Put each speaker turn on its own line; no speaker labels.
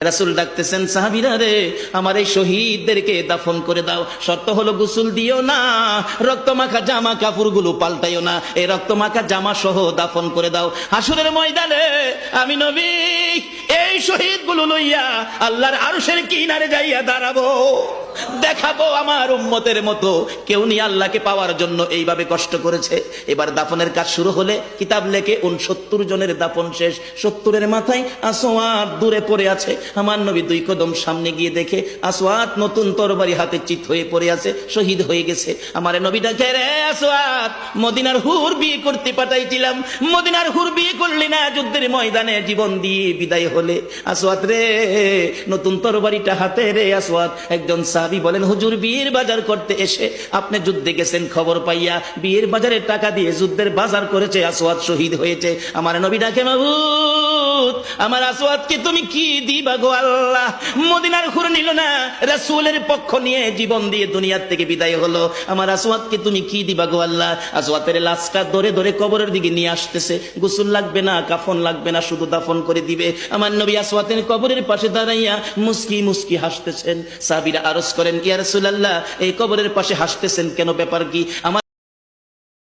রাসূল ডাকতেছেন, সাহাবীরা রে, আমার এই শহীদদেরকে দাফন করে দাও। শর্ত হলো গোসল দিও না, রক্তমাখা জামা কাপড়গুলো পাল্টাইও না, এই রক্তমাখা জামা সহ দাফন করে দাও। হাসরের ময়দানে আমি নবী এই শহীদগুলো লইয়া আল্লাহর আরশের কিনারে যাইয়া দাঁড়াবো, দেখাবো আমার উম্মতের মতো কেউ নিয়ে আল্লাহকে পাওয়ার জন্য এইভাবে কষ্ট করেছে। এবার দাফনের কাজ শুরু হলে কিতাব লেখে 69 জনের দাফন শেষ। 70-এর মাথায় আসওয়াদ দূরে পড়ে আছে। আমার নবী 2 কদম সামনে গিয়ে দেখে আসওয়াদ নতুন তরবারি হাতে চিত হয়ে পড়ে আছে, শহীদ হয়ে গেছে। আমার নবী ডাকে, রে আসওয়াদ, মদিনার হুর বিয়ে করতে পাঠাইছিলাম, মদিনার হুর বিয়ে করলি না, যুদ্ধের ময়দানে জীবন দিয়ে বিদায় হলে। আসওয়াদ রে, নতুন তরবারিটা হাতে রে। আসওয়াদ একজন সাহাবী বলেন, হুজুর বিয়ের বাজার করতে এসে আপনি যুদ্ধে গেছেন, খবর পাইয়া বিয়ের বাজারের টাকা দিয়ে যুদ্ধের বাজার করেছে, আসওয়াদ শহীদ হয়েছে। আমার নবী ডাকে, মাবুদ, আমার আসওয়াদকে তুমি কি দিবা গো আল্লাহ? মদিনার হুর নিল না, রাসূলের পক্ষ নিয়ে জীবন দিয়ে দুনিয়ার থেকে বিদায় হলো, আমার আসওয়াদকে তুমি কি দিবা গো আল্লাহ? আসওয়াদের লাশটা ধরে ধরে কবরের দিকে নিয়ে আসতেছে। গোসল লাগবে না, কাফন লাগবে না, শুধু দাফন করে দিবে। আমার নবী আসওয়াদের কবরের পাশে দাঁড়াইয়া মুস্কি মুস্কি হাসতেছেন। সাহাবীরা আরজ করেন, ইয়া রাসূলুল্লাহ, এই কবরের পাশে হাসতেছেন কেন, ব্যাপার কি? আমার